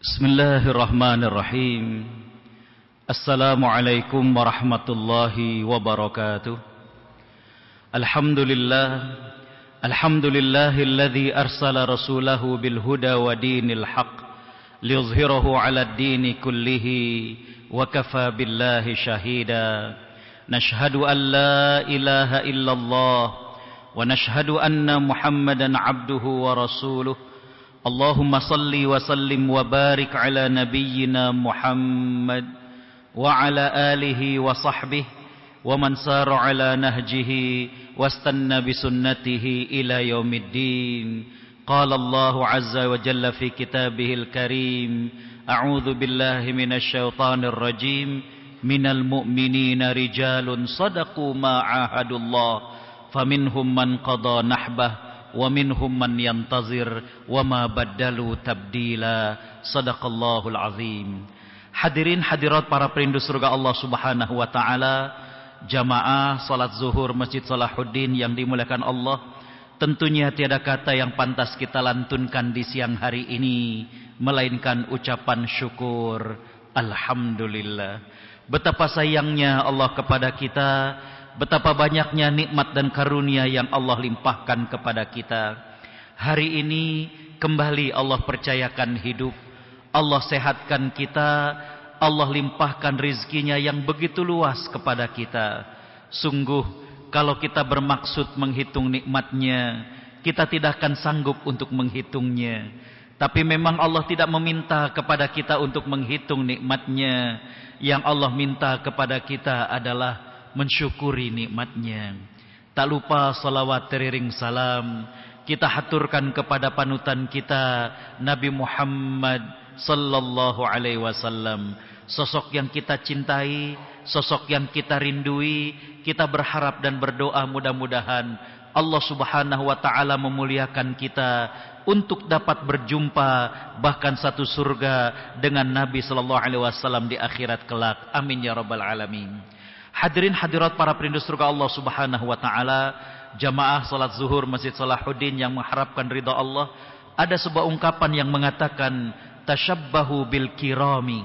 Bismillahirrahmanirrahim. Assalamualaikum warahmatullahi wabarakatuh. Alhamdulillahilladzi arsala rasulahu bil huda wa dinil haqq liyuzhirahu 'alad dini kullihi wa kafa billahi shahida. Nashhadu an la ilaha illallah wa nashhadu anna Muhammadan 'abduhu wa rasuluh. Allahumma salli wa sallim wa barik ala nabiyyina Muhammad wa ala alihi wa sahbihi wa man sara ala nahjihi wastanna bi sunnatihi ila yaumiddin. Qala Allahu azza wa jalla fi kitabihil karim, a'udzu billahi minasy syaithanir rajim, minal mu'minina rijalun sadaqu ma 'ahadullah faminhum man qada nahbah wa minhum man yantazir wa ma baddalu tabdila. Sadaqallahul azim. Hadirin hadirat para perindu surga Allah Subhanahu wa taala, jamaah salat zuhur Masjid Salahuddin yang dimuliakan Allah, tentunya tiada kata yang pantas kita lantunkan di siang hari ini melainkan ucapan syukur. Alhamdulillah. Betapa sayangnya Allah kepada kita, betapa banyaknya nikmat dan karunia yang Allah limpahkan kepada kita. Hari ini kembali Allah percayakan hidup, Allah sehatkan kita, Allah limpahkan rizkinya yang begitu luas kepada kita. Sungguh kalau kita bermaksud menghitung nikmatnya, kita tidak akan sanggup untuk menghitungnya. Tapi memang Allah tidak meminta kepada kita untuk menghitung nikmatnya. Yang Allah minta kepada kita adalah mensyukuri nikmatnya. Tak lupa salawat teriring salam kita haturkan kepada panutan kita Nabi Muhammad sallallahu alaihi wasallam, sosok yang kita cintai, sosok yang kita rindui. Kita berharap dan berdoa mudah-mudahan Allah Subhanahu wa taala memuliakan kita untuk dapat berjumpa bahkan satu surga dengan Nabi sallallahu alaihi wasallam di akhirat kelak. Amin ya rabbal alamin. Hadirin hadirat para perindu surga Allah Subhanahu wa taala, jamaah salat zuhur Masjid Salahuddin yang mengharapkan ridha Allah, ada sebuah ungkapan yang mengatakan tashabbahu bil kirami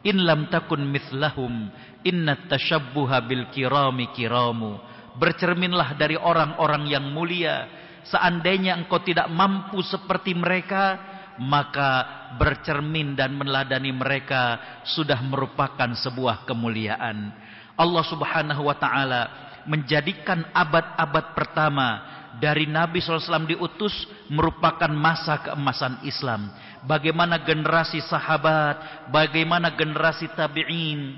in lam takun mithlahum innat tashabbuha bil kirami kiramu. Bercerminlah dari orang-orang yang mulia. Seandainya engkau tidak mampu seperti mereka, maka bercermin dan meneladani mereka sudah merupakan sebuah kemuliaan. Allah Subhanahu wa taala menjadikan abad-abad pertama dari Nabi SAW diutus merupakan masa keemasan Islam. Bagaimana generasi sahabat, bagaimana generasi tabi'in.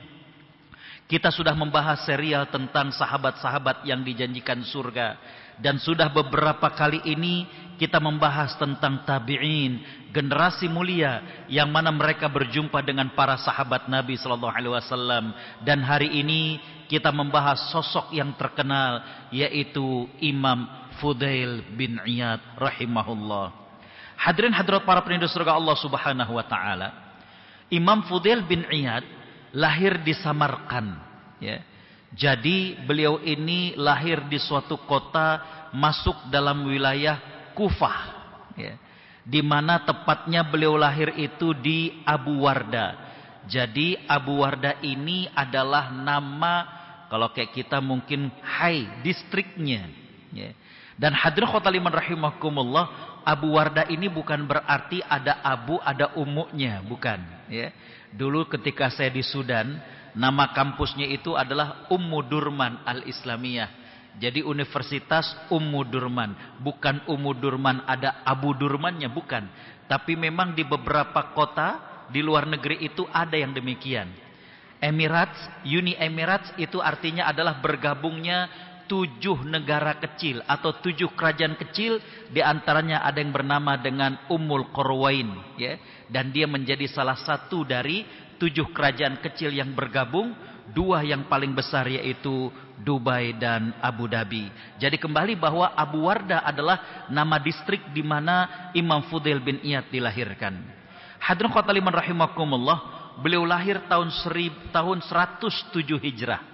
Kita sudah membahas serial tentang sahabat-sahabat yang dijanjikan surga. Dan sudah beberapa kali ini kita membahas tentang tabi'in, generasi mulia yang mana mereka berjumpa dengan para sahabat Nabi SAW. Dan hari ini kita membahas sosok yang terkenal, yaitu Imam Fudail bin Iyad rahimahullah. Hadirin hadirat para perindu surga Allah Subhanahu wa taala, Imam Fudail bin Iyad lahir di Samarkand, ya. Jadi beliau ini lahir di suatu kota masuk dalam wilayah Kufah, ya. Di mana tepatnya beliau lahir itu di Abu Warda. Jadi Abu Warda ini adalah nama, kalau kayak kita mungkin Hai distriknya, ya. Dan hadirin khotaliman rahimakumullah, Abu Warda ini bukan berarti ada abu ada umunya, bukan, ya. Dulu ketika saya di Sudan, nama kampusnya itu adalah Ummu Durman Al-Islamiyah. Jadi Universitas Ummu Durman. Bukan Ummu Durman ada Abu Durmannya, bukan. Tapi memang di beberapa kota di luar negeri itu ada yang demikian. Emirates, Uni Emirates itu artinya adalah bergabungnya 7 negara kecil atau 7 kerajaan kecil. Di antaranya ada yang bernama dengan Ummul Qarwain, ya. Dan dia menjadi salah satu dari 7 kerajaan kecil yang bergabung. 2 yang paling besar yaitu Dubai dan Abu Dhabi. Jadi kembali bahwa Abu Warda adalah nama distrik di mana Imam Fudail bin Iyad dilahirkan. Hadirin khotaliman rahimakumullah, beliau lahir tahun 107 Hijrah.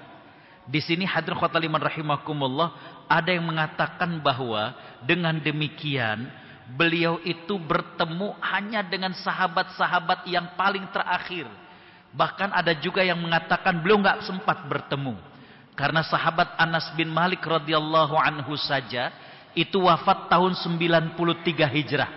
Di sini hadirin khotaliman rahimakumullah, ada yang mengatakan bahwa dengan demikian beliau itu bertemu hanya dengan sahabat-sahabat yang paling terakhir. Bahkan ada juga yang mengatakan beliau nggak sempat bertemu. Karena sahabat Anas bin Malik radhiyallahu anhu saja itu wafat tahun 93 Hijrah.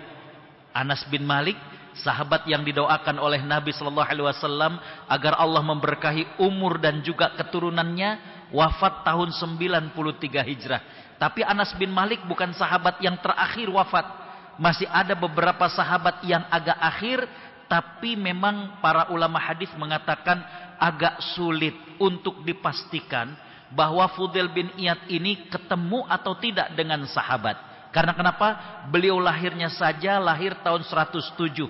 Anas bin Malik, sahabat yang didoakan oleh Nabi sallallahu alaihi wasallam agar Allah memberkahi umur dan juga keturunannya, wafat tahun 93 Hijrah. Tapi Anas bin Malik bukan sahabat yang terakhir wafat. Masih ada beberapa sahabat yang agak akhir, tapi memang para ulama hadis mengatakan agak sulit untuk dipastikan bahwa Fudail bin Iyad ini ketemu atau tidak dengan sahabat. Karena kenapa? Beliau lahirnya saja lahir tahun 107.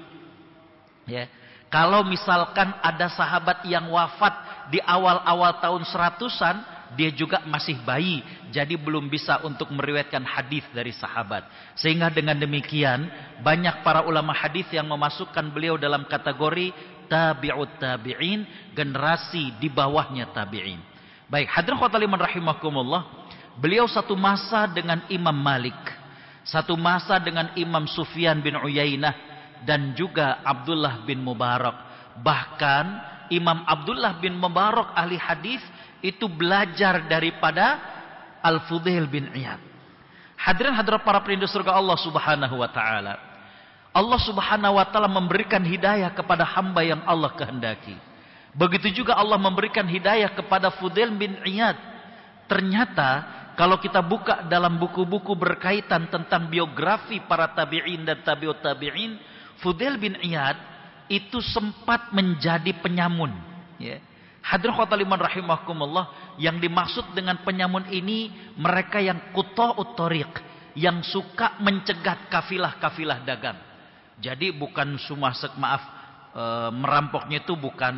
Ya. Kalau misalkan ada sahabat yang wafat di awal-awal tahun 100-an, dia juga masih bayi, jadi belum bisa untuk meriwayatkan hadis dari sahabat. Sehingga dengan demikian banyak para ulama hadis yang memasukkan beliau dalam kategori tabi'ut tabi'in, generasi di bawahnya tabi'in. Baik, hadirin khotaliman rahimakumullah, beliau satu masa dengan Imam Malik, satu masa dengan Imam Sufyan bin Uyainah, dan juga Abdullah bin Mubarak. Bahkan Imam Abdullah bin Mubarak ahli hadis itu belajar daripada Al-Fudail bin Iyad. Hadirin hadirat para perindu surga Allah Subhanahu wa taala. Allah Subhanahu wa taala memberikan hidayah kepada hamba yang Allah kehendaki. Begitu juga Allah memberikan hidayah kepada Fudail bin Iyad. Ternyata kalau kita buka dalam buku-buku berkaitan tentang biografi para tabi'in dan tabi'ut tabi'in, Fudail bin Iyad itu sempat menjadi penyamun, ya. Hadirin khotaliman rahimakumullah, yang dimaksud dengan penyamun ini mereka yang quta'ut thariq, yang suka mencegat kafilah-kafilah dagang. Jadi bukan cuma merampoknya itu bukan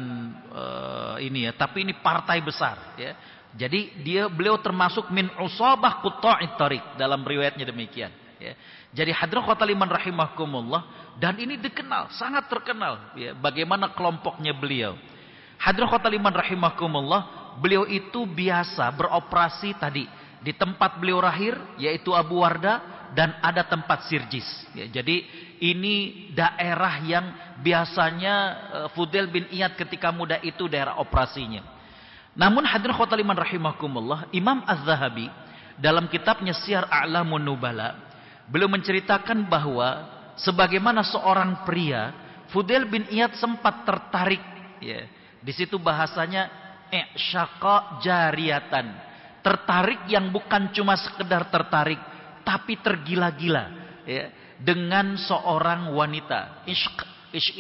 ini ya, tapi ini partai besar, ya. Jadi beliau termasuk min usabah quta'it thariq dalam riwayatnya demikian, ya. Jadi hadirin khotaliman rahimakumullah, dan ini dikenal, sangat terkenal, ya, bagaimana kelompoknya beliau. Hadirin khotaliman rahimakumullah, beliau itu biasa beroperasi tadi di tempat beliau lahir, yaitu Abu Warda, dan ada tempat Sirjis, ya. Jadi ini daerah yang biasanya Fudail bin Iyad ketika muda itu daerah operasinya. Namun hadirin khotaliman rahimakumullah, Imam Az-Zahabi dalam kitabnya Syiar A'lamun Nubala, beliau menceritakan bahwa sebagaimana seorang pria, Fudail bin Iyad sempat tertarik, ya. Di situ bahasanya i'syaqa jariyatan. Tertarik yang bukan cuma sekedar tertarik, tapi tergila-gila, ya, dengan seorang wanita. Ishq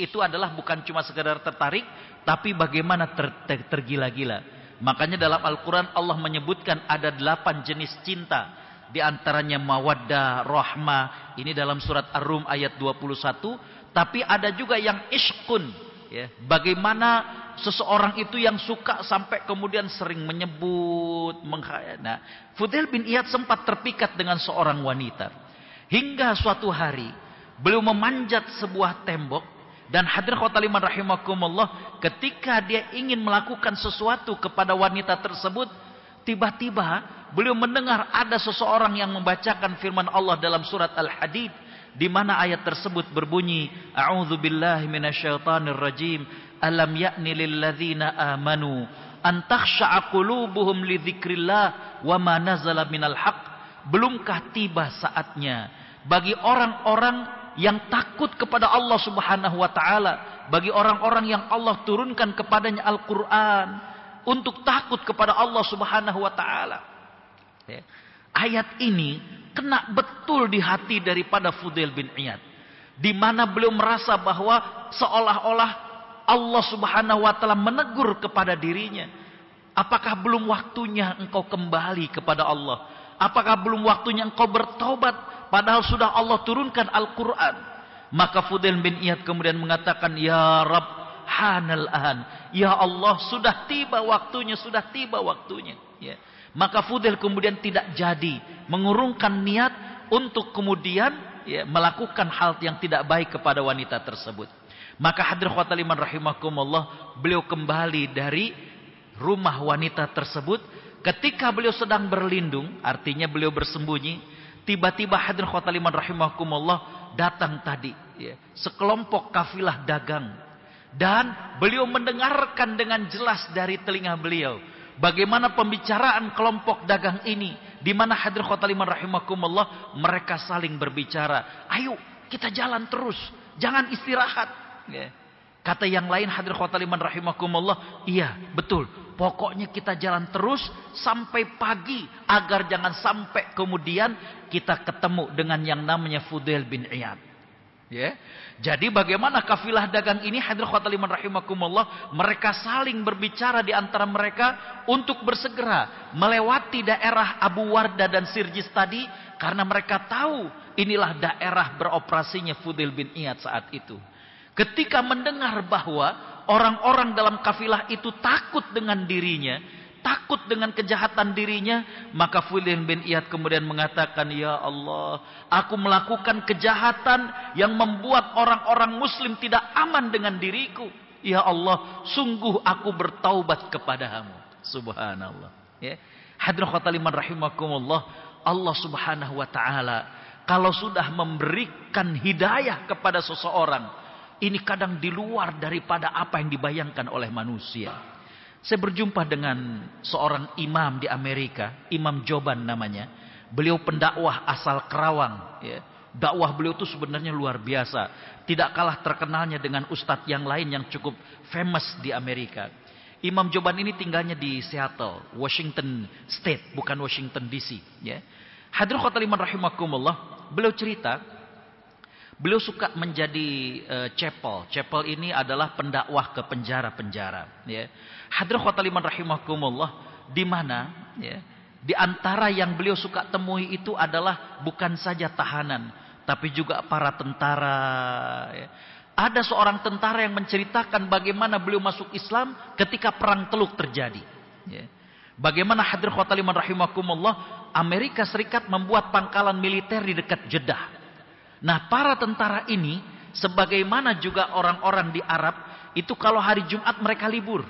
itu adalah bukan cuma sekedar tertarik, tapi bagaimana tergila-gila. Makanya dalam Al-Quran Allah menyebutkan ada 8 jenis cinta. Di antaranya mawaddah, rahmah. Ini dalam surat Ar-Rum ayat 21. Tapi ada juga yang ishqun, ya, bagaimana seseorang itu yang suka sampai kemudian sering menyebut, nah, Fudail bin Iyad sempat terpikat dengan seorang wanita. Hingga suatu hari beliau memanjat sebuah tembok, dan hadirin khotaliman rahimakumullah, ketika dia ingin melakukan sesuatu kepada wanita tersebut, tiba-tiba beliau mendengar ada seseorang yang membacakan firman Allah dalam surat Al-Hadid, di mana ayat tersebut berbunyi, a'udzubillahi minasyaitonir rajim, alam ya'ni lilladzina amanu an takhsha'a qulubuhum li dzikrillah wa ma nazala minal haqq. Belumkah tiba saatnya bagi orang-orang yang takut kepada Allah Subhanahu wa taala, bagi orang-orang yang Allah turunkan kepadanya Al-Qur'an, untuk takut kepada Allah Subhanahu wa taala, ya. Ayat ini kena betul di hati daripada Fudail bin Iyad, di mana beliau merasa bahwa seolah-olah Allah Subhanahu wa taala menegur kepada dirinya. Apakah belum waktunya engkau kembali kepada Allah? Apakah belum waktunya engkau bertobat, padahal sudah Allah turunkan Al-Qur'an? Maka Fudail bin Iyad kemudian mengatakan, ya Rabb, hanal an, ya Allah, sudah tiba waktunya, sudah tiba waktunya, ya. Maka Fudail kemudian tidak jadi mengurungkan niat untuk kemudian, ya, melakukan hal yang tidak baik kepada wanita tersebut. Maka hadirin khotaliman rahimakumullah, beliau kembali dari rumah wanita tersebut. Ketika beliau sedang berlindung, artinya beliau bersembunyi, tiba-tiba hadirin khotaliman rahimakumullah, datang tadi, ya, sekelompok kafilah dagang, dan beliau mendengarkan dengan jelas dari telinga beliau bagaimana pembicaraan kelompok dagang ini, di mana hadirin khotaliman rahimakumullah, mereka saling berbicara, ayo kita jalan terus, jangan istirahat, ya. Kata yang lain, hadirin khotaliman rahimakumullah, iya betul, pokoknya kita jalan terus sampai pagi, agar jangan sampai kemudian kita ketemu dengan yang namanya Fudail bin Iyad. Ya. Jadi bagaimana kafilah dagang ini, hadirin khotaliman rahimakumullah, mereka saling berbicara di antara mereka untuk bersegera melewati daerah Abu Wardah dan Sirjis tadi, karena mereka tahu inilah daerah beroperasinya Fudail bin Iyad saat itu. Ketika mendengar bahwa orang-orang dalam kafilah itu takut dengan dirinya, takut dengan kejahatan dirinya, maka Fudail bin Iyad kemudian mengatakan, ya Allah, aku melakukan kejahatan yang membuat orang-orang muslim tidak aman dengan diriku. Ya Allah, sungguh aku bertaubat kepadamu. Subhanallah. Ya. Hadirin khotaliman rahimakumullah, Allah subhanahu wa ta'ala kalau sudah memberikan hidayah kepada seseorang, ini kadang di luar daripada apa yang dibayangkan oleh manusia. Saya berjumpa dengan seorang imam di Amerika, Imam Joban namanya. Beliau pendakwah asal Kerawang. Ya. Dakwah beliau itu sebenarnya luar biasa. Tidak kalah terkenalnya dengan ustadz yang lain yang cukup famous di Amerika. Imam Joban ini tinggalnya di Seattle, Washington State, bukan Washington DC. Ya. Hadirin khotaliman rahimakumullah, beliau cerita, beliau suka menjadi chapel. Chapel ini adalah pendakwah ke penjara-penjara. Ya. Hadirin khotaliman rahimakumullah, di mana ya, di antara yang beliau suka temui itu adalah bukan saja tahanan, tapi juga para tentara. Ya. Ada seorang tentara yang menceritakan bagaimana beliau masuk Islam ketika perang Teluk terjadi. Ya. Bagaimana hadirin khotaliman rahimakumullah, Amerika Serikat membuat pangkalan militer di dekat Jeddah. Nah, para tentara ini, sebagaimana juga orang-orang di Arab, itu kalau hari Jumat mereka libur.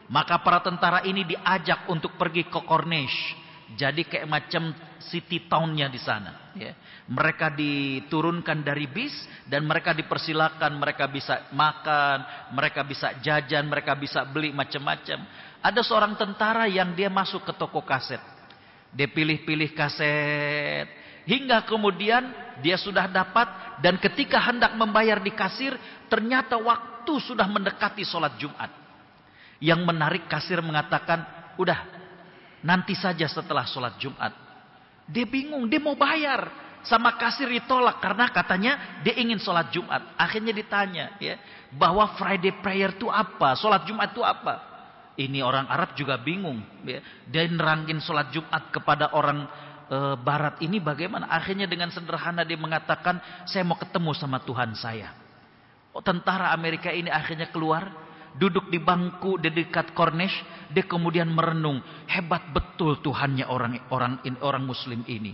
Maka para tentara ini diajak untuk pergi ke Corniche. Jadi kayak macam city town-nya di sana. Ya. Mereka diturunkan dari bis dan mereka dipersilakan, mereka bisa makan, mereka bisa jajan, mereka bisa beli macam-macam. Ada seorang tentara yang dia masuk ke toko kaset. Dia pilih-pilih kaset. Hingga kemudian dia sudah dapat, dan ketika hendak membayar di kasir, ternyata waktu sudah mendekati sholat Jumat. Yang menarik, kasir mengatakan, udah nanti saja setelah sholat Jumat. Dia bingung, dia mau bayar. Sama kasir ditolak karena katanya dia ingin sholat Jumat. Akhirnya ditanya, ya, bahwa Friday prayer itu apa, sholat Jumat itu apa. Ini orang Arab juga bingung. Ya. Dia nerangin sholat Jumat kepada orang Barat ini bagaimana? Akhirnya dengan sederhana dia mengatakan, saya mau ketemu sama Tuhan saya. Tentara Amerika ini akhirnya keluar, duduk di bangku di dekat Corniche. Dia kemudian merenung, hebat betul Tuhannya orang Muslim ini.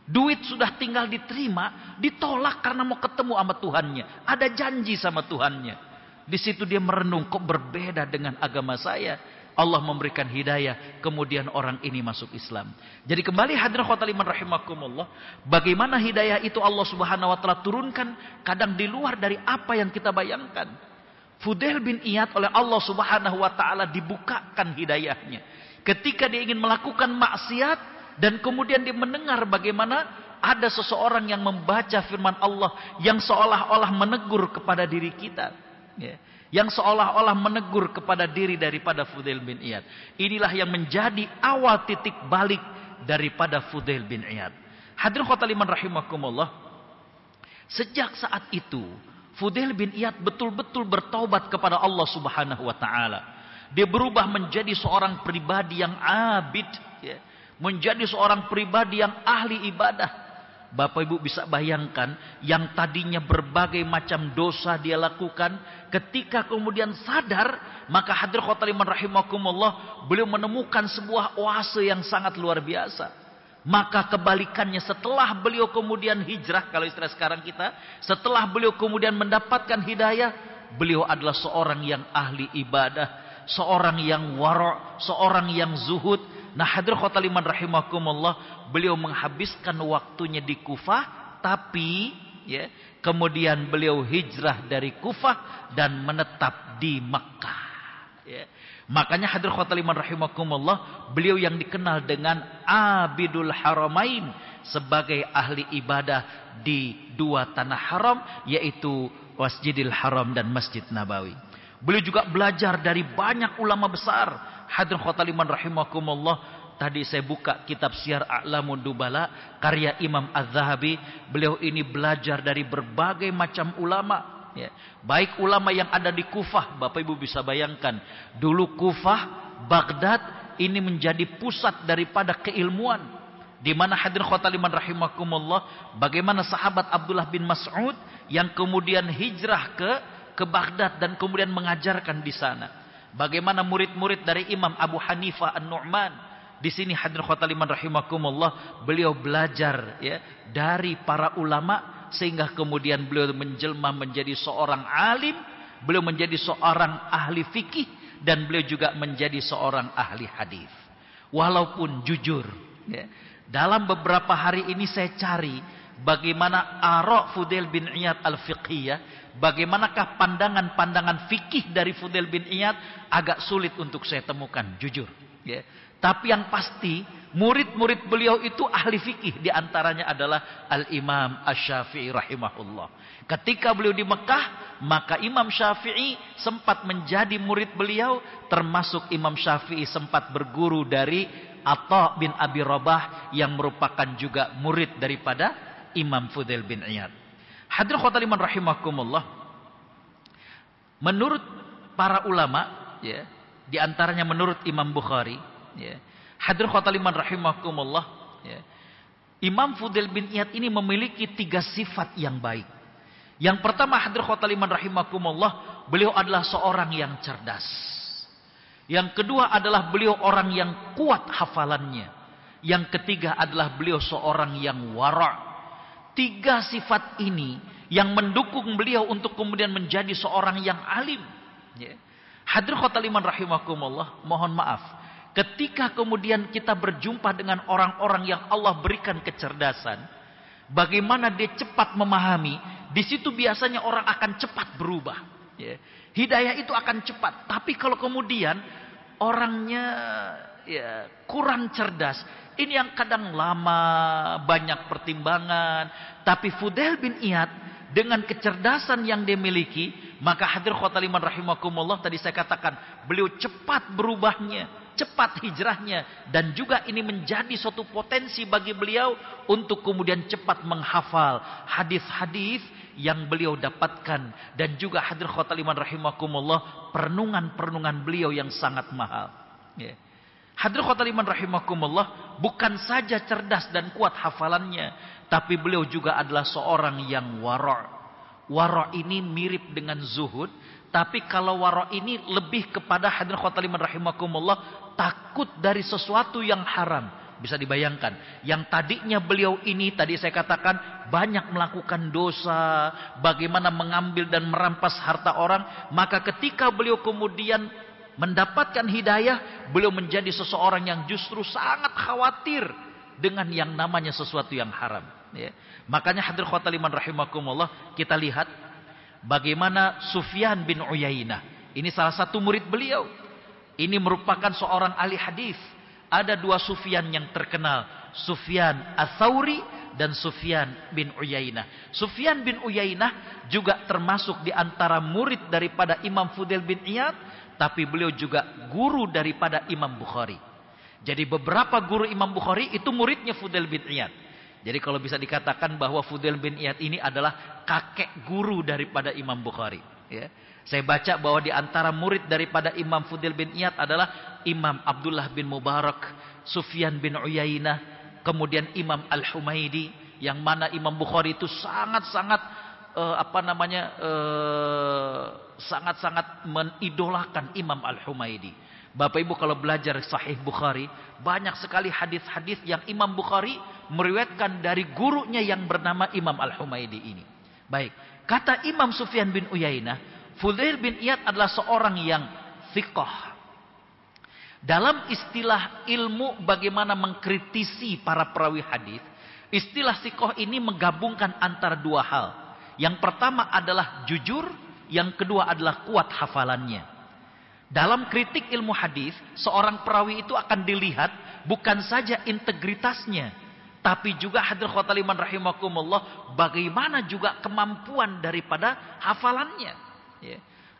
Duit sudah tinggal diterima, ditolak karena mau ketemu sama Tuhannya. Ada janji sama Tuhannya. Di situ dia merenung, kok berbeda dengan agama saya. Allah memberikan hidayah, kemudian orang ini masuk Islam. Jadi kembali hadirin khotaliman rahimakumullah, bagaimana hidayah itu Allah subhanahu wa ta'ala turunkan, kadang di luar dari apa yang kita bayangkan. Fudail bin Iyad oleh Allah subhanahu wa ta'ala dibukakan hidayahnya. Ketika dia ingin melakukan maksiat, dan kemudian dia mendengar bagaimana ada seseorang yang membaca firman Allah, yang seolah-olah menegur kepada diri kita. Ya. Yang seolah-olah menegur kepada diri daripada Fudail bin Iyad. Inilah yang menjadi awal titik balik daripada Fudail bin Iyad. Hadirin khotaliman rahimakumullah, sejak saat itu Fudail bin Iyad betul-betul bertaubat kepada Allah subhanahu wa ta'ala. Dia berubah menjadi seorang pribadi yang abid, ya. Menjadi seorang pribadi yang ahli ibadah. Bapak Ibu bisa bayangkan, yang tadinya berbagai macam dosa dia lakukan, ketika kemudian sadar, maka hadirin khotaliman rahimakumullah, beliau menemukan sebuah oase yang sangat luar biasa. Maka kebalikannya, setelah beliau kemudian hijrah, kalau istilah sekarang kita, setelah beliau kemudian mendapatkan hidayah, beliau adalah seorang yang ahli ibadah, seorang yang wara', seorang yang zuhud. Nah, hadirin khotaliman rahimakumullah, beliau menghabiskan waktunya di Kufah, tapi ya. Kemudian beliau hijrah dari Kufah dan menetap di Makkah, ya. Makanya hadirin khotaliman rahimakumullah, beliau yang dikenal dengan Abidul Haramain, sebagai ahli ibadah di dua tanah haram, yaitu Masjidil Haram dan Masjid Nabawi. Beliau juga belajar dari banyak ulama besar. Hadirin khotaliman rahimakumullah, tadi saya buka kitab Syiar A'lamun Dubala karya Imam Az-Zahabi. Beliau ini belajar dari berbagai macam ulama, ya. Baik ulama yang ada di Kufah, Bapak Ibu bisa bayangkan, dulu Kufah, Baghdad ini menjadi pusat daripada keilmuan, di mana hadirin khotaliman rahimakumullah, bagaimana sahabat Abdullah bin Mas'ud yang kemudian hijrah ke Baghdad dan kemudian mengajarkan di sana. Bagaimana murid-murid dari Imam Abu Hanifah An-Nu'man. Di sini hadirin khotaliman rahimakumullah, beliau belajar, ya, dari para ulama, sehingga kemudian beliau menjelma menjadi seorang alim, beliau menjadi seorang ahli fikih, dan beliau juga menjadi seorang ahli hadis. Walaupun jujur, ya, dalam beberapa hari ini saya cari bagaimana Ara' Fudail bin Iyad al-Fiqhiyah, bagaimanakah pandangan-pandangan fikih dari Fudail bin Iyad, agak sulit untuk saya temukan, jujur, ya. Tapi yang pasti murid-murid beliau itu ahli fikih, di antaranya adalah Al-Imam Asy-Syafi'i rahimahullah. Ketika beliau di Mekah, maka Imam Syafi'i sempat menjadi murid beliau, termasuk Imam Syafi'i sempat berguru dari Atha bin Abi Rabah yang merupakan juga murid daripada Imam Fudail bin Iyad. Hadirin khotaliman rahimakumullah, menurut para ulama, ya, di antaranya menurut Imam Bukhari, ya, hadirin khotaliman rahimakumullah, ya, Imam Fudail bin Iyad ini memiliki 3 sifat yang baik. Yang pertama, hadirin khotaliman rahimakumullah, beliau adalah seorang yang cerdas. Yang kedua adalah beliau orang yang kuat hafalannya. Yang ketiga adalah beliau seorang yang wara'. 3 sifat ini yang mendukung beliau untuk kemudian menjadi seorang yang alim, ya. Hadirin khotaliman rahimakumullah, mohon maaf, ketika kemudian kita berjumpa dengan orang-orang yang Allah berikan kecerdasan, bagaimana dia cepat memahami, di situ biasanya orang akan cepat berubah, ya. Hidayah itu akan cepat. Tapi kalau kemudian orangnya, ya, kurang cerdas, ini yang kadang lama, banyak pertimbangan. Tapi Fudail bin Iyad dengan kecerdasan yang dia miliki, maka hadirin khotaliman rahimakumullah, tadi saya katakan beliau cepat berubahnya, cepat hijrahnya, dan juga ini menjadi suatu potensi bagi beliau untuk kemudian cepat menghafal hadis-hadis yang beliau dapatkan, dan juga hadirin khotaliman rahimakumullah, perenungan-perenungan beliau yang sangat mahal, ya. Hadirin khotaliman rahimakumullah, bukan saja cerdas dan kuat hafalannya, tapi beliau juga adalah seorang yang wara'. Wara' ini mirip dengan zuhud, tapi kalau wara' ini lebih kepada hadirin khotaliman rahimakumullah, takut dari sesuatu yang haram. Bisa dibayangkan, yang tadinya beliau ini, tadi saya katakan, banyak melakukan dosa, bagaimana mengambil dan merampas harta orang, maka ketika beliau kemudian mendapatkan hidayah, beliau menjadi seseorang yang justru sangat khawatir dengan yang namanya sesuatu yang haram, ya. Makanya hadirin khotaliman rahimakumullah, kita lihat bagaimana Sufyan bin Uyainah, ini salah satu murid beliau. Ini merupakan seorang ahli hadis. Ada 2 Sufyan yang terkenal, Sufyan Ats-Tsauri dan Sufyan bin Uyainah. Sufyan bin Uyainah juga termasuk di antara murid daripada Imam Fudail bin Iyad, tapi beliau juga guru daripada Imam Bukhari. Jadi beberapa guru Imam Bukhari itu muridnya Fudail bin Iyad. Jadi kalau bisa dikatakan bahwa Fudail bin Iyad ini adalah kakek guru daripada Imam Bukhari, ya. Saya baca bahwa di antara murid daripada Imam Fudail bin Iyad adalah Imam Abdullah bin Mubarak, Sufyan bin Uyainah, kemudian Imam Al-Humaidi, yang mana Imam Bukhari itu sangat-sangat sangat-sangat menidolakan Imam Al-Humaidi. Bapak Ibu kalau belajar Sahih Bukhari, banyak sekali hadis-hadis yang Imam Bukhari meriwayatkan dari gurunya yang bernama Imam Al-Humaidi ini. Baik, kata Imam Sufyan bin Uyainah, Fudail bin Iyad adalah seorang yang thiqah. Dalam istilah ilmu bagaimana mengkritisi para perawi hadis, Istilah thiqah ini menggabungkan antara dua hal. Yang pertama adalah jujur, yang kedua adalah kuat hafalannya. Dalam kritik ilmu hadis, seorang perawi itu akan dilihat bukan saja integritasnya, tapi juga hadirin khotaliman rahimakumullah, bagaimana juga kemampuan daripada hafalannya. Ya.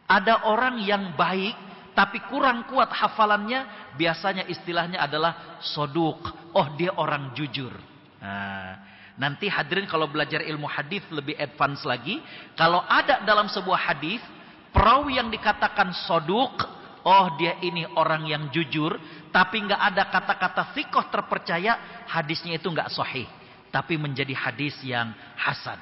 Ada orang yang baik tapi kurang kuat hafalannya, biasanya istilahnya adalah soduk. Oh, dia orang jujur. Nah, nanti hadirin kalau belajar ilmu hadis lebih advance lagi, kalau ada dalam sebuah hadis perawi yang dikatakan soduk, oh dia ini orang yang jujur, tapi nggak ada kata-kata thiqah terpercaya, hadisnya itu nggak sahih, tapi menjadi hadis yang hasan.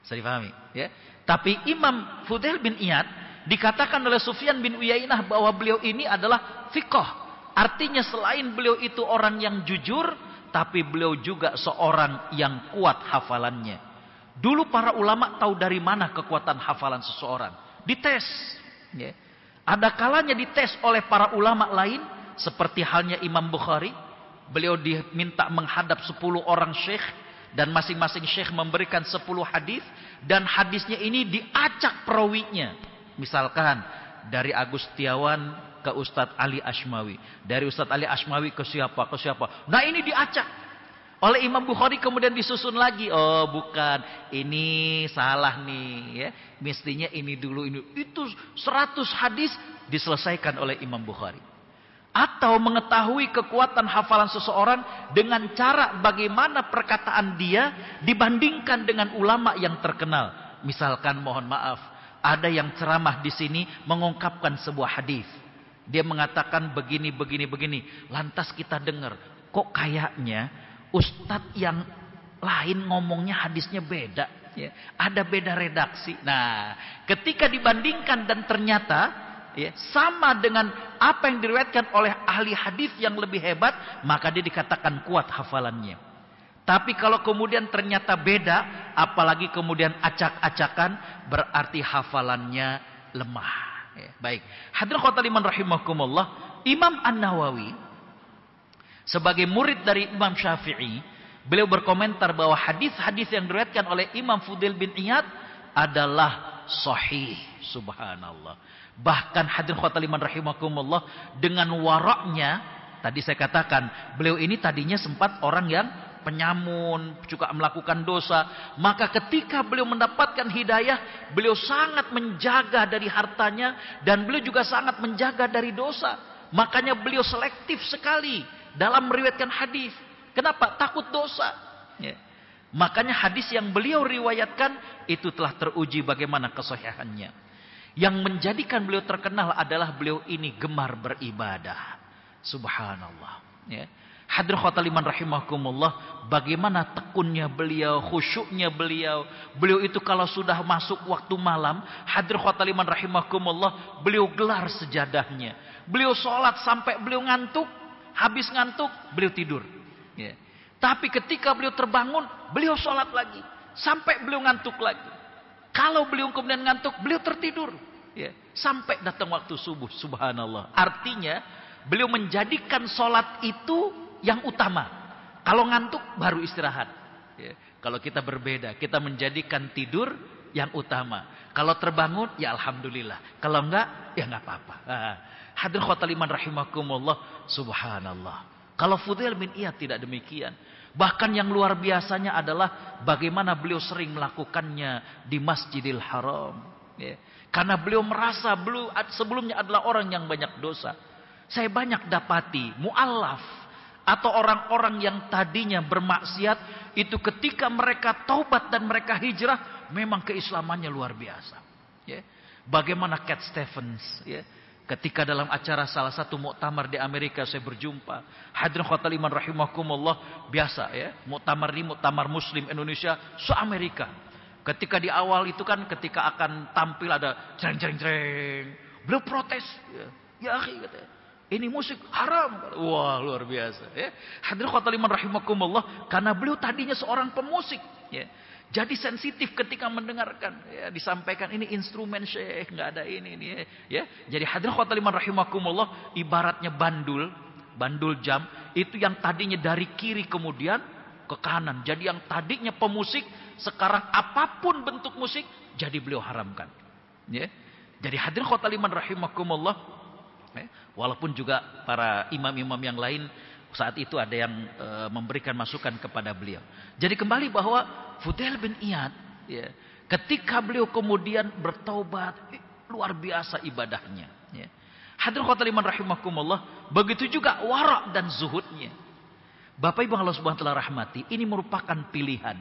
Bisa dipahami? Ya. Tapi Imam Fudail bin Iyad dikatakan oleh Sufyan bin Uyainah bahwa beliau ini adalah thiqah. Artinya selain beliau itu orang yang jujur, tapi beliau juga seorang yang kuat hafalannya. Dulu para ulama tahu dari mana kekuatan hafalan seseorang. Dites. Ya. Ada kalanya dites oleh para ulama lain. Seperti halnya Imam Bukhari. Beliau diminta menghadap 10 orang syekh. Dan masing-masing syekh memberikan 10 hadis. Dan hadisnya ini diacak perawinya. Misalkan dari Agus Setiawan ke Ustadz Ali Ashmawi. Dari Ustadz Ali Ashmawi ke siapa, ke siapa. Nah ini diacak. Oleh Imam Bukhari kemudian disusun lagi. Oh bukan, ini salah nih. Ya. Mestinya ini dulu, ini. Itu 100 hadis diselesaikan oleh Imam Bukhari. Atau mengetahui kekuatan hafalan seseorang dengan cara bagaimana perkataan dia dibandingkan dengan ulama yang terkenal. Misalkan mohon maaf, ada yang ceramah di sini mengungkapkan sebuah hadis. Dia mengatakan begini, begini, begini. Lantas kita dengar, kok kayaknya ustadz yang lain ngomongnya hadisnya beda. Ya. Ada beda redaksi. Nah, ketika dibandingkan dan ternyata ya, sama dengan apa yang diriwayatkan oleh ahli hadis yang lebih hebat, maka dia dikatakan kuat hafalannya. Tapi kalau kemudian ternyata beda, apalagi kemudian acak-acakan, berarti hafalannya lemah. Ya, baik. Hadirin khotaliman rahimakumullah, Imam An-Nawawi sebagai murid dari Imam Syafi'i, beliau berkomentar bahwa hadis-hadis yang diriwayatkan oleh Imam Fudail bin Iyad adalah sahih. Subhanallah. Bahkan hadirin khotaliman rahimakumullah, dengan waraknya, tadi saya katakan, beliau ini tadinya sempat orang yang penyamun, juga melakukan dosa. Maka ketika beliau mendapatkan hidayah, beliau sangat menjaga dari hartanya, dan beliau juga sangat menjaga dari dosa. Makanya beliau selektif sekali dalam meriwayatkan hadis. Kenapa? Takut dosa. Ya. Makanya hadis yang beliau riwayatkan itu telah teruji bagaimana kesahihannya. Yang menjadikan beliau terkenal adalah beliau ini gemar beribadah. Subhanallah. Ya. Hadirin khotaliman rahimakumullah, bagaimana tekunnya beliau, khusyuknya beliau. Beliau itu kalau sudah masuk waktu malam, hadirin khotaliman rahimakumullah, beliau gelar sejadahnya. Beliau sholat sampai beliau ngantuk, habis ngantuk, beliau tidur. Ya. Tapi ketika beliau terbangun, beliau sholat lagi, sampai beliau ngantuk lagi. Kalau beliau kemudian ngantuk, beliau tertidur. Ya. Sampai datang waktu subuh, subhanallah. Artinya, beliau menjadikan sholat itu yang utama. Kalau ngantuk baru istirahat. Ya. Kalau kita berbeda, kita menjadikan tidur yang utama. Kalau terbangun, ya alhamdulillah. Kalau enggak, ya enggak apa-apa. Hadirin khotaliman rahimakumullah, subhanallah. Kalau Fudail bin Iyad tidak demikian. Bahkan yang luar biasanya adalah bagaimana beliau sering melakukannya di Masjidil Haram. Ya. Karena beliau merasa beliau sebelumnya adalah orang yang banyak dosa. Saya banyak dapati mu'allaf atau orang-orang yang tadinya bermaksiat, itu ketika mereka taubat dan mereka hijrah, memang keislamannya luar biasa. Ya. Bagaimana Cat Stevens, ya. Ketika dalam acara salah satu muktamar di Amerika saya berjumpa. Hadirin khotaliman rahimakumullah, biasa ya. Muktamar ini muktamar Muslim Indonesia se-Amerika. Ketika di awal itu kan ketika akan tampil ada cereng-cereng-cereng. Beliau protes. Ya akhi katanya, ini musik haram. Wah luar biasa. Ya. Hadirin khotaliman rahimakumullah, karena beliau tadinya seorang pemusik. Ya. Jadi sensitif ketika mendengarkan. Ya, disampaikan ini instrumen syekh, nggak ada ini. Ya. Jadi hadirin khotaliman rahimakumullah, ibaratnya bandul jam. Itu yang tadinya dari kiri kemudian ke kanan. Jadi yang tadinya pemusik, sekarang apapun bentuk musik, jadi beliau haramkan. Ya. Jadi hadirin khotul iman rahimakumullah, walaupun juga para imam-imam yang lain saat itu ada yang memberikan masukan kepada beliau. Jadi kembali bahwa Fudail bin Iyad, ya, ketika beliau kemudian bertaubat, luar biasa ibadahnya. Ya. Hadirin khotul iman rahimakumullah, begitu juga wara' dan zuhudnya. Bapak Ibu Allah Subhanahu wa taala rahmati, ini merupakan pilihan.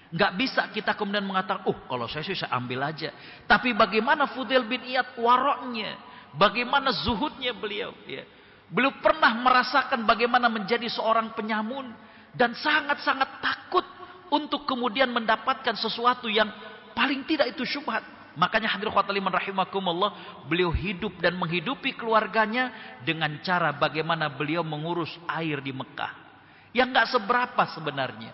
Nggak bisa kita kemudian mengatakan, kalau saya ambil aja. Tapi bagaimana Fudail bin Iyad waroknya, bagaimana zuhudnya beliau. Ya. Beliau pernah merasakan bagaimana menjadi seorang penyamun dan sangat-sangat takut untuk kemudian mendapatkan sesuatu yang paling tidak itu syubhat. Makanya hadirin khotul iman rahimakumullah, beliau hidup dan menghidupi keluarganya dengan cara bagaimana beliau mengurus air di Mekah. Yang nggak seberapa sebenarnya.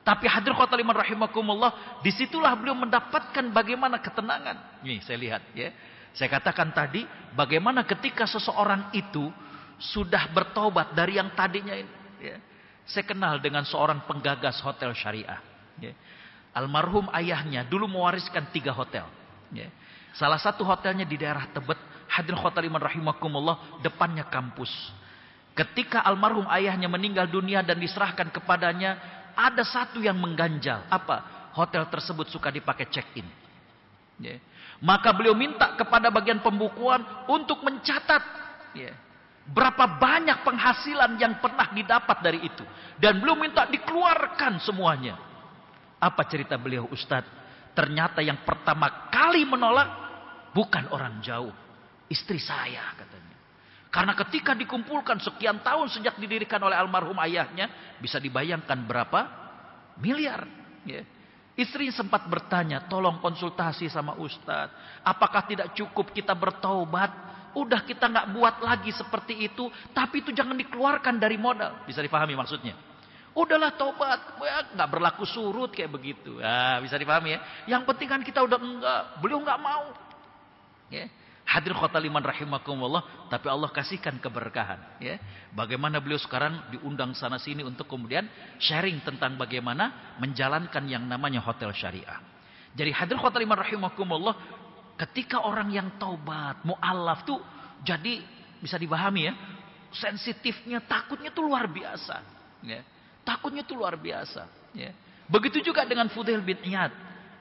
Tapi hadirin khotul iman rahimakumullah, disitulah beliau mendapatkan bagaimana ketenangan. Nih saya lihat ya. Saya katakan tadi, bagaimana ketika seseorang itu sudah bertobat dari yang tadinya ini. Ya. Saya kenal dengan seorang penggagas hotel syariah. Ya. Almarhum ayahnya dulu mewariskan 3 hotel. Ya. Salah satu hotelnya di daerah Tebet. Hadirin khotul iman rahimakumullah, depannya kampus. Ketika almarhum ayahnya meninggal dunia dan diserahkan kepadanya, ada satu yang mengganjal. Apa? Hotel tersebut suka dipakai check-in. Ya. Maka beliau minta kepada bagian pembukuan untuk mencatat. Ya. Berapa banyak penghasilan yang pernah didapat dari itu. Dan belum minta dikeluarkan semuanya. Apa cerita beliau, Ustadz? Ternyata yang pertama kali menolak bukan orang jauh. Istri saya katanya. Karena ketika dikumpulkan sekian tahun sejak didirikan oleh almarhum ayahnya. Bisa dibayangkan berapa miliar. Ya. Istri sempat bertanya, tolong konsultasi sama Ustadz. Apakah tidak cukup kita bertaubat? Udah kita nggak buat lagi seperti itu, tapi itu jangan dikeluarkan dari modal. Bisa dipahami maksudnya? Udahlah taubat, nggak berlaku surut kayak begitu. Bisa dipahami ya? Yang penting kan kita udah enggak, beliau nggak mau. Ya. Hadirin khotul iman rahimakumullah, tapi Allah kasihkan keberkahan. Ya. Bagaimana beliau sekarang diundang sana sini untuk kemudian sharing tentang bagaimana menjalankan yang namanya hotel syariah. Jadi hadirin khotul iman rahimakumullah, ketika orang yang taubat, mu'allaf tuh jadi bisa dipahami ya, sensitifnya, takutnya tuh luar biasa. Ya. Takutnya tuh luar biasa. Ya. Begitu juga dengan Fudail bin Iyad.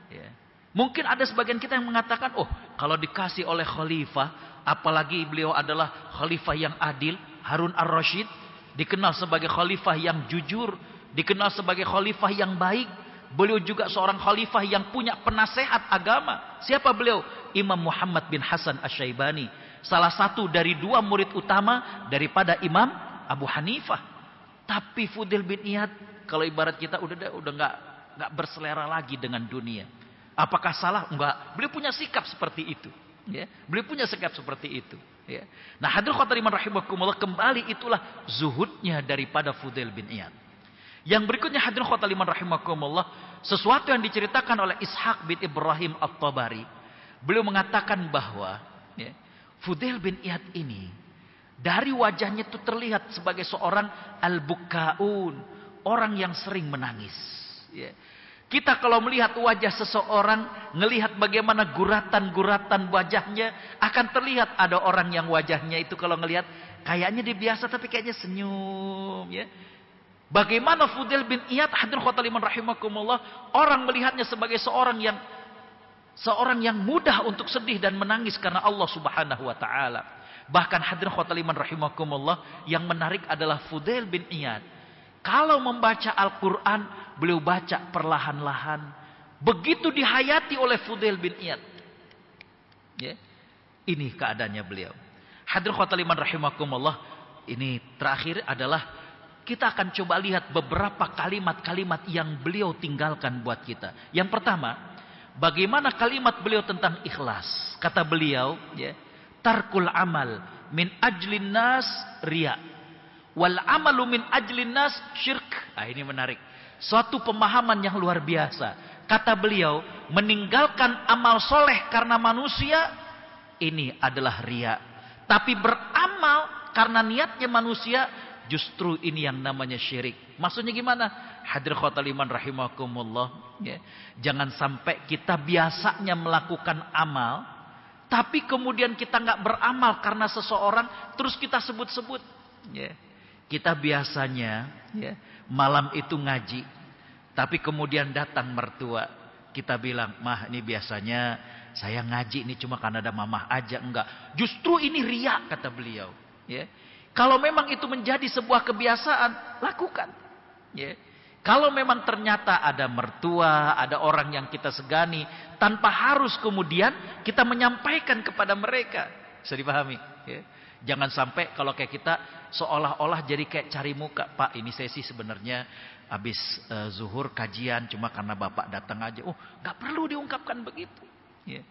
Ya. Mungkin ada sebagian kita yang mengatakan, kalau dikasih oleh khalifah, apalagi beliau adalah khalifah yang adil, Harun ar-Rasyid, dikenal sebagai khalifah yang jujur, dikenal sebagai khalifah yang baik. Beliau juga seorang khalifah yang punya penasehat agama. Siapa beliau? Imam Muhammad bin Hasan Asy-Syaibani. Salah satu dari 2 murid utama daripada Imam Abu Hanifah. Tapi Fudail bin Iyad, kalau ibarat kita udah nggak berselera lagi dengan dunia. Apakah salah? Enggak. Beliau punya sikap seperti itu. Ya. Beliau punya sikap seperti itu. Ya. Nah, hadirin khotul iman rahimakumullah, kembali itulah zuhudnya daripada Fudail bin Iyad. Yang berikutnya hadirin khotul iman rahimakumullah, sesuatu yang diceritakan oleh Ishaq bin Ibrahim At-Tabari. Beliau mengatakan bahwa ya, Fudail bin Iyad ini dari wajahnya itu terlihat sebagai seorang al-bukaun, orang yang sering menangis. Ya. Kita kalau melihat wajah seseorang, ngelihat bagaimana guratan-guratan wajahnya, akan terlihat ada orang yang wajahnya itu kalau ngelihat kayaknya dia biasa tapi kayaknya senyum. Ya. Bagaimana Fudail bin Iyad, hadirin khotul iman rahimakumullah, orang melihatnya sebagai seorang yang mudah untuk sedih dan menangis karena Allah Subhanahu wa taala. Bahkan hadirin khotul iman rahimakumullah, yang menarik adalah Fudail bin Iyad kalau membaca Al-Qur'an, beliau baca perlahan-lahan. Begitu dihayati oleh Fudail bin Iyad. Ya. Ini keadaannya beliau. Hadirin khotul iman rahimakumullah, ini terakhir adalah kita akan coba lihat beberapa kalimat-kalimat yang beliau tinggalkan buat kita. Yang pertama, bagaimana kalimat beliau tentang ikhlas. Kata beliau, ya, tarkul amal min ajlin nas riya. Wal amalu min ajlin nas syirk. Ini menarik. Suatu pemahaman yang luar biasa. Kata beliau, meninggalkan amal soleh karena manusia, ini adalah riya. Tapi beramal karena niatnya manusia, justru ini yang namanya syirik. Maksudnya gimana? Hadirin khotal iman rahimakumullah, ya. Jangan sampai kita biasanya melakukan amal, tapi kemudian kita nggak beramal karena seseorang, terus kita sebut-sebut. Ya. Kita biasanya ya, malam itu ngaji, tapi kemudian datang mertua. Kita bilang, "Mah, ini biasanya saya ngaji ini cuma karena ada mamah aja." Enggak. Justru ini riya, kata beliau. Ya. Kalau memang itu menjadi sebuah kebiasaan, lakukan. Ya. Kalau memang ternyata ada mertua, ada orang yang kita segani, tanpa harus kemudian kita menyampaikan kepada mereka. Bisa dipahami? Ya. Jangan sampai kalau kayak kita seolah-olah jadi kayak cari muka. Pak, ini sesi sebenarnya habis zuhur kajian cuma karena bapak datang aja. Oh, nggak perlu diungkapkan begitu. Ya.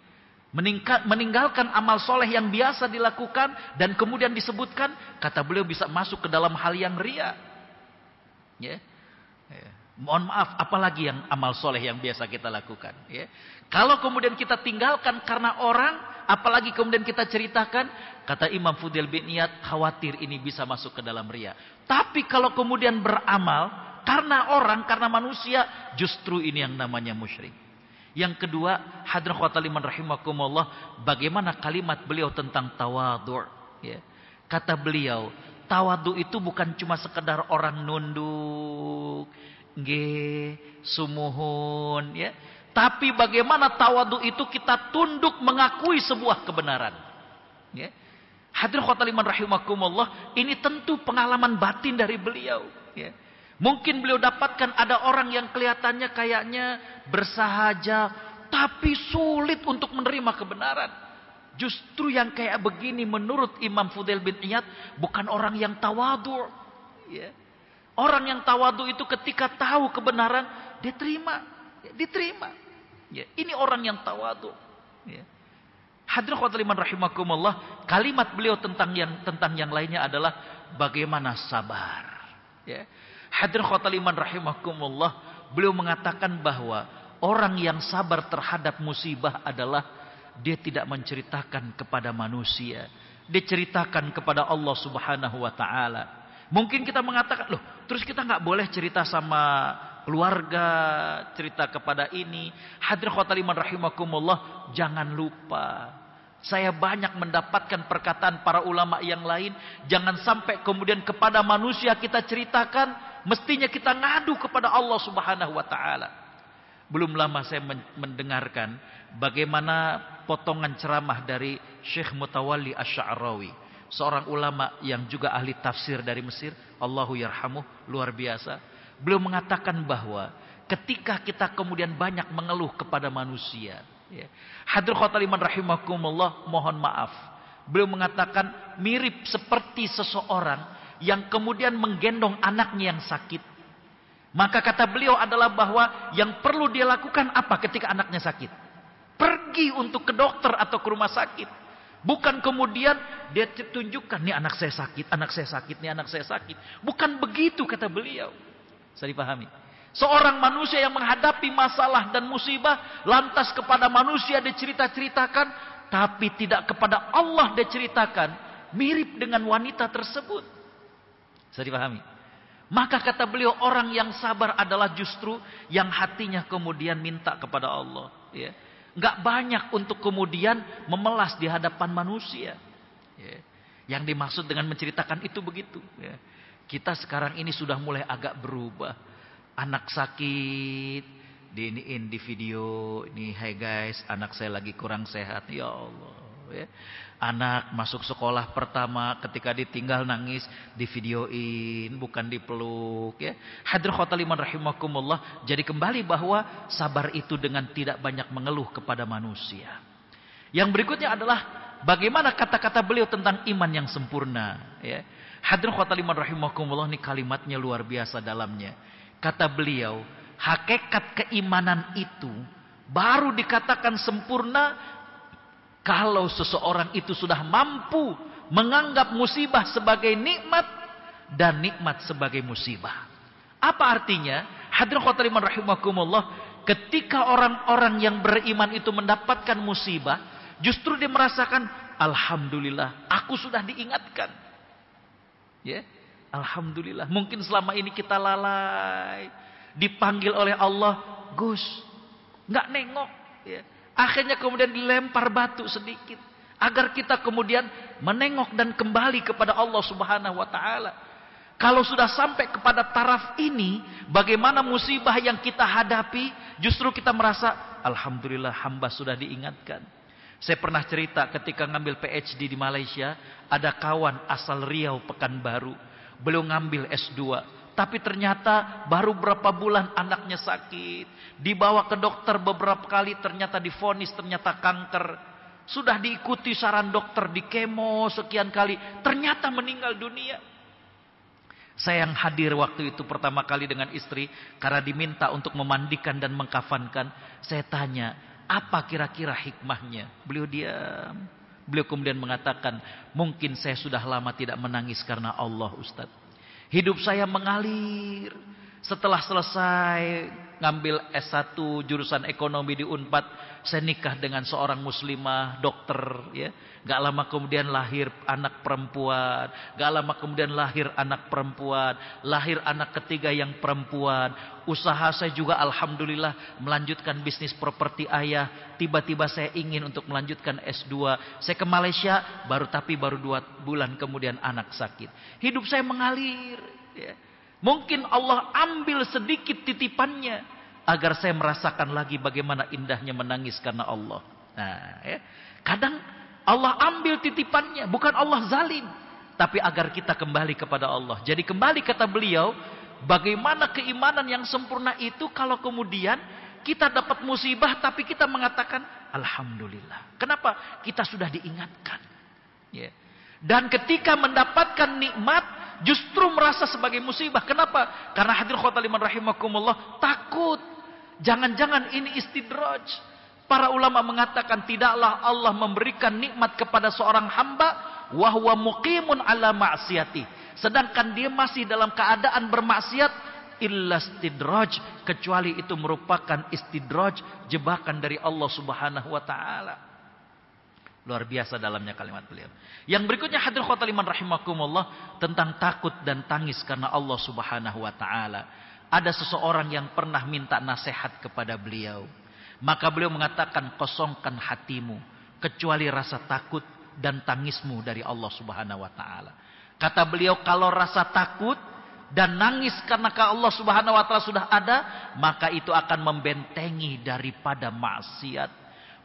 Meninggalkan amal soleh yang biasa dilakukan dan kemudian disebutkan, kata beliau bisa masuk ke dalam hal yang riya. Ya. Ya. Mohon maaf, apalagi yang amal soleh yang biasa kita lakukan. Ya. Kalau kemudian kita tinggalkan karena orang, apalagi kemudian kita ceritakan, kata Imam Fudail bin Iyad, khawatir ini bisa masuk ke dalam riya. Tapi kalau kemudian beramal karena orang, karena manusia, justru ini yang namanya musyrik. Yang kedua, hadirin khotal iman rahimakumullah, bagaimana kalimat beliau tentang tawadhu'. Ya. Kata beliau, tawadhu itu bukan cuma sekedar orang nunduk, nggih, sumuhun, ya. Tapi bagaimana tawadhu itu kita tunduk mengakui sebuah kebenaran. Ya. Hadirin khotal iman rahimakumullah, ini tentu pengalaman batin dari beliau. Ya. Mungkin beliau dapatkan ada orang yang kelihatannya kayaknya bersahaja, tapi sulit untuk menerima kebenaran. Justru yang kayak begini menurut Imam Fudail bin Iyad bukan orang yang tawadhu. Ya. Orang yang tawadhu itu ketika tahu kebenaran, dia terima. Ya, diterima. Ya. Ini orang yang tawadhu. Ya. Hadirin khotul iman rahimakumullah, kalimat beliau tentang yang lainnya adalah bagaimana sabar. Ya. Hadirin khotul iman rahimakumullah, beliau mengatakan bahwa orang yang sabar terhadap musibah adalah dia tidak menceritakan kepada manusia, dia ceritakan kepada Allah Subhanahu wa taala. Mungkin kita mengatakan, loh, terus kita nggak boleh cerita sama keluarga, cerita kepada ini. Hadirin khotul iman rahimakumullah, jangan lupa, saya banyak mendapatkan perkataan para ulama yang lain, jangan sampai kemudian kepada manusia kita ceritakan, mestinya kita ngadu kepada Allah Subhanahu wa taala. Belum lama saya mendengarkan bagaimana potongan ceramah dari Syekh Mutawalli Asy-Sya'rawi, seorang ulama yang juga ahli tafsir dari Mesir, Allahu yarhamuh, luar biasa. Beliau mengatakan bahwa ketika kita kemudian banyak mengeluh kepada manusia, ya, hadirin khotul iman rahimakumullah, mohon maaf, beliau mengatakan mirip seperti seseorang yang kemudian menggendong anaknya yang sakit. Maka kata beliau adalah bahwa yang perlu dia lakukan apa ketika anaknya sakit? Pergi untuk ke dokter atau ke rumah sakit. Bukan kemudian dia tunjukkan, nih anak saya sakit, anak saya sakit, nih anak saya sakit. Bukan begitu kata beliau. Saya dipahami. Seorang manusia yang menghadapi masalah dan musibah, lantas kepada manusia dia cerita-ceritakan, tapi tidak kepada Allah dia ceritakan, mirip dengan wanita tersebut. Saya dipahami. Maka kata beliau, orang yang sabar adalah justru yang hatinya kemudian minta kepada Allah. Ya. Nggak banyak untuk kemudian memelas di hadapan manusia. Ya. Yang dimaksud dengan menceritakan itu begitu. Ya. Kita sekarang ini sudah mulai agak berubah. Anak sakit, diiniin di video, ini hai guys, anak saya lagi kurang sehat. Ya Allah. Ya. Anak masuk sekolah pertama, ketika ditinggal nangis, divideoin, bukan dipeluk. Ya. Hadirin khotul iman rahimakumullah, jadi kembali bahwa sabar itu dengan tidak banyak mengeluh kepada manusia. Yang berikutnya adalah bagaimana kata-kata beliau tentang iman yang sempurna. Ya. Hadirin khotul iman rahimakumullah, ini kalimatnya luar biasa dalamnya. Kata beliau, hakikat keimanan itu baru dikatakan sempurna kalau seseorang itu sudah mampu menganggap musibah sebagai nikmat dan nikmat sebagai musibah. Apa artinya? Hadirin khotul iman rahimakumullah, ketika orang-orang yang beriman itu mendapatkan musibah, justru dia merasakan, alhamdulillah, aku sudah diingatkan. Ya. Alhamdulillah. Mungkin selama ini kita lalai. Dipanggil oleh Allah, Gus, nggak nengok. Ya. Akhirnya kemudian dilempar batu sedikit. Agar kita kemudian menengok dan kembali kepada Allah Subhanahu wa Ta'ala. Kalau sudah sampai kepada taraf ini, bagaimana musibah yang kita hadapi, justru kita merasa, Alhamdulillah hamba sudah diingatkan. Saya pernah cerita ketika ngambil PhD di Malaysia, ada kawan asal Riau Pekanbaru. Beliau ngambil S2. Tapi ternyata baru berapa bulan anaknya sakit. Dibawa ke dokter beberapa kali, ternyata divonis ternyata kanker. Sudah diikuti saran dokter, di kemo sekian kali. Ternyata meninggal dunia. Saya yang hadir waktu itu pertama kali dengan istri. Karena diminta untuk memandikan dan mengkafankan. Saya tanya, apa kira-kira hikmahnya? Beliau diam. Beliau kemudian mengatakan, mungkin saya sudah lama tidak menangis karena Allah, Ustaz. Hidup saya mengalir. Setelah selesai ngambil S1 jurusan ekonomi di Unpad, saya nikah dengan seorang muslimah, dokter, ya. Gak lama kemudian lahir anak perempuan, gak lama kemudian lahir anak perempuan, lahir anak ketiga yang perempuan. Usaha saya juga alhamdulillah melanjutkan bisnis properti ayah. Tiba-tiba saya ingin untuk melanjutkan S2. Saya ke Malaysia, baru 2 bulan kemudian anak sakit. Hidup saya mengalir, ya. Mungkin Allah ambil sedikit titipannya agar saya merasakan lagi bagaimana indahnya menangis karena Allah. Nah, ya. Kadang Allah ambil titipannya, bukan Allah zalim, tapi agar kita kembali kepada Allah. Jadi kembali kata beliau, bagaimana keimanan yang sempurna itu kalau kemudian kita dapat musibah tapi kita mengatakan alhamdulillah. Kenapa? Kita sudah diingatkan. Ya. Dan ketika mendapatkan nikmat justru merasa sebagai musibah. Kenapa? Karena hadirin khotaliman rahimakumullah, takut. Jangan-jangan ini istidraj. Para ulama mengatakan tidaklah Allah memberikan nikmat kepada seorang hamba wa huwa muqimun ala ma'siyati. Sedangkan dia masih dalam keadaan bermaksiat, illa istidraj, kecuali itu merupakan istidraj, jebakan dari Allah Subhanahu wa taala. Luar biasa dalamnya kalimat beliau. Yang berikutnya hadirin khotaliman rahimakumullah, tentang takut dan tangis karena Allah Subhanahu wa taala. Ada seseorang yang pernah minta nasihat kepada beliau. Maka beliau mengatakan, kosongkan hatimu kecuali rasa takut dan tangismu dari Allah Subhanahu wa taala. Kata beliau, kalau rasa takut dan nangis karena Allah Subhanahu wa taala sudah ada, maka itu akan membentengi daripada maksiat.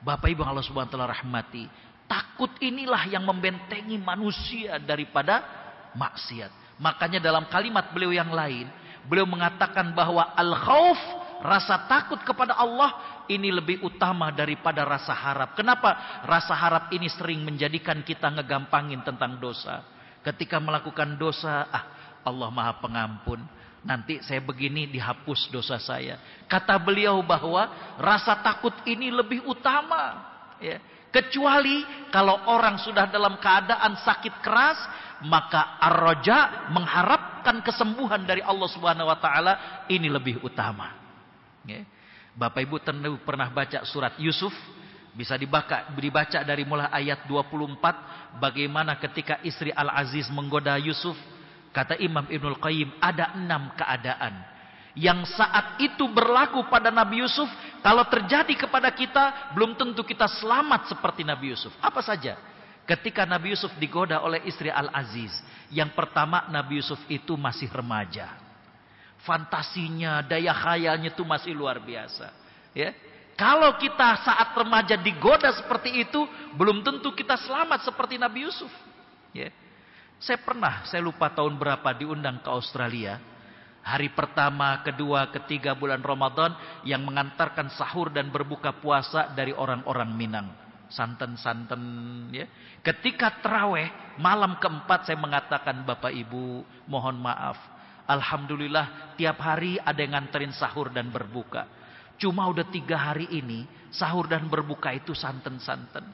Bapak Ibu Allah Subhanahu wa taala rahmati, takut inilah yang membentengi manusia daripada maksiat. Makanya dalam kalimat beliau yang lain, beliau mengatakan bahwa al-khauf, rasa takut kepada Allah, ini lebih utama daripada rasa harap. Kenapa? Rasa harap ini sering menjadikan kita ngegampangin tentang dosa. Ketika melakukan dosa, Allah Maha Pengampun. Nanti saya begini dihapus dosa saya. Kata beliau bahwa rasa takut ini lebih utama. Ya. Kecuali kalau orang sudah dalam keadaan sakit keras, maka ar-raja, mengharapkan kesembuhan dari Allah Subhanahu wa taala, ini lebih utama. Ya. Bapak Ibu tentu pernah baca surat Yusuf. Bisa dibaca dari mulai ayat 24. Bagaimana ketika istri Al-Aziz menggoda Yusuf. Kata Imam Ibnul Qayyim, ada 6 keadaan yang saat itu berlaku pada Nabi Yusuf. Kalau terjadi kepada kita, belum tentu kita selamat seperti Nabi Yusuf. Apa saja? Ketika Nabi Yusuf digoda oleh istri Al-Aziz. Yang pertama, Nabi Yusuf itu masih remaja. Fantasinya, daya khayalnya itu masih luar biasa. Ya. Kalau kita saat remaja digoda seperti itu, belum tentu kita selamat seperti Nabi Yusuf. Ya. Saya lupa tahun berapa diundang ke Australia. Hari pertama, kedua, ketiga bulan Ramadan yang mengantarkan sahur dan berbuka puasa dari orang-orang Minang. Santen-santen, ya. Ketika tarawih malam keempat, saya mengatakan, Bapak Ibu, mohon maaf. Alhamdulillah tiap hari ada yang nganterin sahur dan berbuka. Cuma udah 3 hari ini sahur dan berbuka itu santen-santen.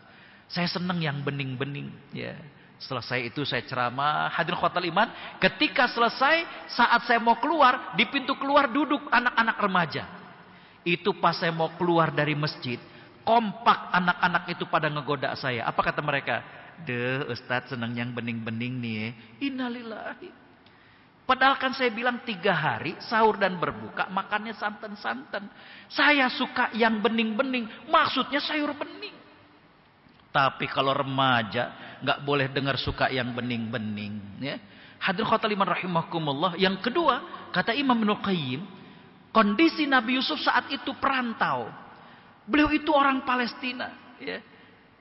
Saya senang yang bening-bening, ya. Selesai itu saya ceramah, hadirin khotal iman. Ketika selesai, saat saya mau keluar, di pintu keluar duduk anak-anak remaja. Itu pas saya mau keluar dari masjid, kompak anak-anak itu pada ngegoda saya. Apa kata mereka? Ustadz senang yang bening-bening nih. Innalillahi. Padahal kan saya bilang 3 hari sahur dan berbuka makannya santan-santan. Saya suka yang bening-bening, maksudnya sayur bening. Tapi kalau remaja nggak boleh dengar suka yang bening-bening. Ya. Hadirin khotaliman rahimakumullah. Yang kedua, kata Imam Ibnul Qayyim, kondisi Nabi Yusuf saat itu perantau. Beliau itu orang Palestina. Ya.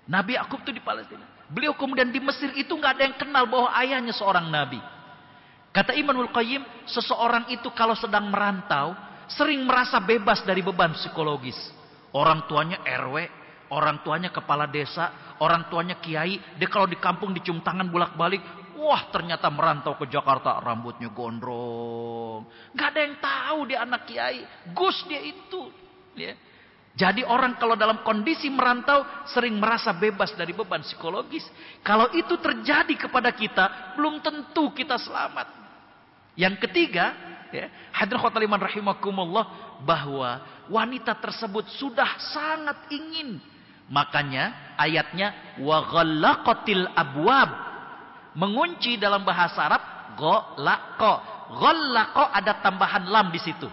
Nabi Yakub itu di Palestina. Beliau kemudian di Mesir itu nggak ada yang kenal bahwa ayahnya seorang nabi. Kata Imamul Qayyim, seseorang itu kalau sedang merantau, sering merasa bebas dari beban psikologis. Orang tuanya RW, orang tuanya kepala desa, orang tuanya kiai. Dia kalau di kampung dicium tangan bolak-balik. Wah, ternyata merantau ke Jakarta, rambutnya gondrong. Gak ada yang tahu dia anak kiai. Gus dia itu. Ya. Jadi orang kalau dalam kondisi merantau sering merasa bebas dari beban psikologis. Kalau itu terjadi kepada kita, belum tentu kita selamat. Yang ketiga, ya, hadirin khotaliman rahimakumullah, bahwa wanita tersebut sudah sangat ingin. Makanya ayatnya wa ghallaqatil abwab, mengunci dalam bahasa Arab ghallaqa. Ghallaqa ada tambahan lam di situ.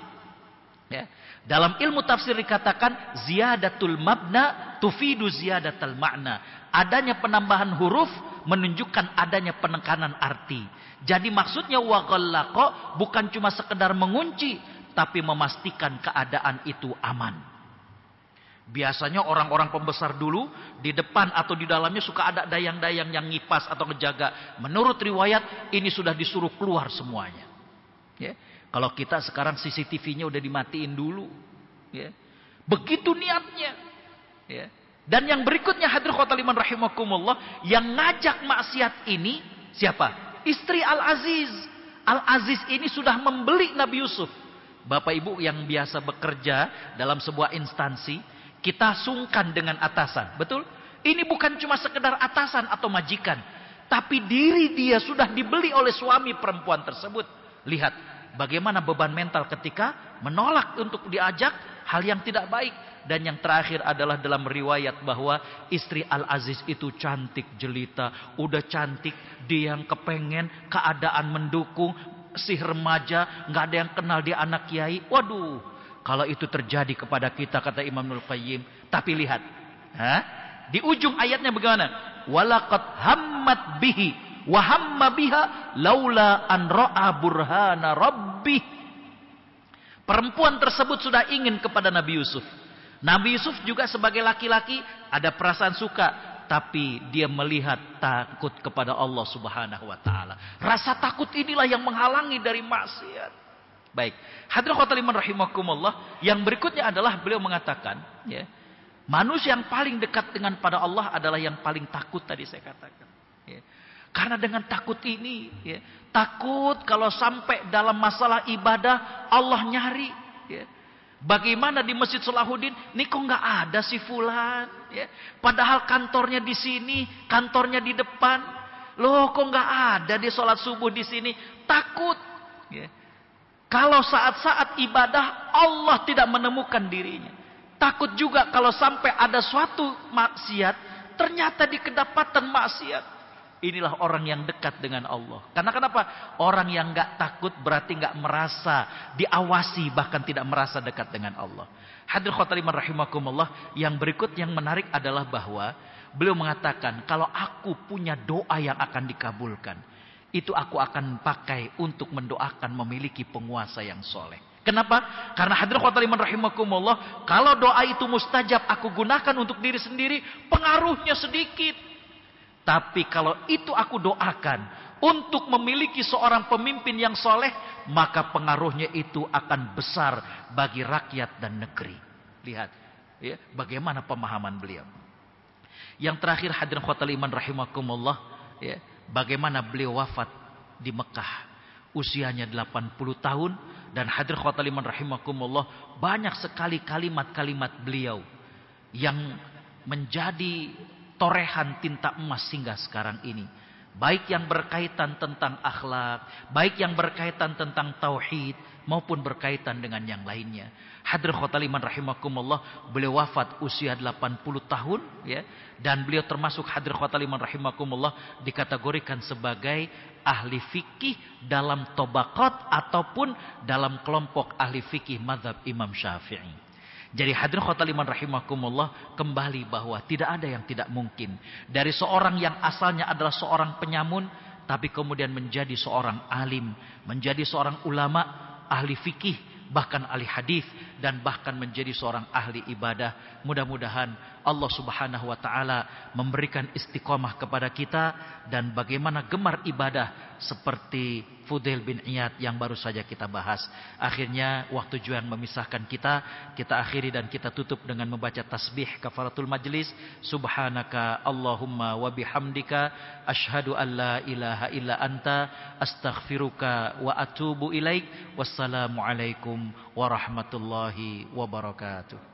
Ya. Dalam ilmu tafsir dikatakan ziyadatul mabna tufidu ziyadatul makna. Adanya penambahan huruf menunjukkan adanya penekanan arti. Jadi maksudnya wa ghallaqa bukan cuma sekedar mengunci, tapi memastikan keadaan itu aman. Biasanya orang-orang pembesar dulu di depan atau di dalamnya suka ada dayang-dayang yang ngipas atau ngejaga. Menurut riwayat ini sudah disuruh keluar semuanya. Ya. Kalau kita sekarang CCTV-nya udah dimatiin dulu. Ya. Begitu niatnya. Ya. Dan yang berikutnya hadirin khotaliman rahimakumullah, yang ngajak maksiat ini siapa? Istri Al-Aziz. Al-Aziz ini sudah membeli Nabi Yusuf. Bapak Ibu yang biasa bekerja dalam sebuah instansi, kita sungkan dengan atasan. Betul? Ini bukan cuma sekedar atasan atau majikan. Tapi diri dia sudah dibeli oleh suami perempuan tersebut. Lihat bagaimana beban mental ketika menolak untuk diajak hal yang tidak baik. Dan yang terakhir adalah dalam riwayat bahwa istri Al-Aziz itu cantik jelita. Udah cantik, dia yang kepengen, keadaan mendukung. Si remaja, gak ada yang kenal dia anak kiai. Waduh, kalau itu terjadi kepada kita, kata Imam Ibnul Qayyim. Tapi lihat, di ujung ayatnya bagaimana? Walaqad hammat bihi wa hamma biha laula an ra'a burhana rabbih. Perempuan tersebut sudah ingin kepada Nabi Yusuf. Nabi Yusuf juga sebagai laki-laki ada perasaan suka, tapi dia melihat takut kepada Allah Subhanahu wa taala. Rasa takut inilah yang menghalangi dari maksiat. Baik, hadirin khotaliman rahimakumullah, yang berikutnya adalah beliau mengatakan, ya, manusia yang paling dekat dengan pada Allah adalah yang paling takut tadi saya katakan. Ya. Karena dengan takut ini, ya, takut kalau sampai dalam masalah ibadah Allah nyari. Ya. Bagaimana di Masjid Salahuddin, nih kok nggak ada si fulan, ya. Padahal kantornya di sini, kantornya di depan, loh kok nggak ada dia sholat subuh di sini, takut. Ya. Kalau saat-saat ibadah Allah tidak menemukan dirinya, takut juga kalau sampai ada suatu maksiat, ternyata di kedapatan maksiat. Inilah orang yang dekat dengan Allah. Karena kenapa? Orang yang nggak takut berarti nggak merasa diawasi, bahkan tidak merasa dekat dengan Allah. Hadirin khotaliman rahimakumullah, yang berikut yang menarik adalah bahwa beliau mengatakan, kalau aku punya doa yang akan dikabulkan, itu aku akan pakai untuk mendoakan memiliki penguasa yang soleh. Kenapa? Karena hadirin khotaliman rahimakumullah, kalau doa itu mustajab aku gunakan untuk diri sendiri, pengaruhnya sedikit. Tapi kalau itu aku doakan untuk memiliki seorang pemimpin yang soleh, maka pengaruhnya itu akan besar bagi rakyat dan negeri. Lihat, ya, bagaimana pemahaman beliau. Yang terakhir hadirin khotal iman rahimakumullah, ya, bagaimana beliau wafat di Mekah. Usianya 80 tahun. Dan hadirin khotal iman rahimakumullah, banyak sekali kalimat-kalimat beliau yang menjadi torehan tinta emas hingga sekarang ini. baik yang berkaitan tentang akhlak, baik yang berkaitan tentang tauhid, maupun berkaitan dengan yang lainnya. Hadirin khotaliman rahimakumullah, beliau wafat usia 80 tahun ya, dan beliau termasuk hadirin khotaliman rahimakumullah dikategorikan sebagai ahli fikih dalam tabaqat ataupun dalam kelompok ahli fikih mazhab Imam Syafi'i. Jadi hadirin khotaliman rahimakumullah, kembali bahwa tidak ada yang tidak mungkin. Dari seorang yang asalnya adalah seorang penyamun, tapi kemudian menjadi seorang alim, menjadi seorang ulama, ahli fikih, bahkan ahli hadis, dan bahkan menjadi seorang ahli ibadah. Mudah-mudahan Allah Subhanahu wa taala memberikan istiqomah kepada kita, dan bagaimana gemar ibadah seperti Fudail bin Iyad yang baru saja kita bahas. Akhirnya waktu juan memisahkan kita akhiri dan kita tutup dengan membaca tasbih kafaratul majlis. Subhanaka Allahumma wa bihamdika asyhadu an la ilaha illa anta astaghfiruka wa atubu ilaik. Wassalamu alaikum warahmatullahi wabarakatuh.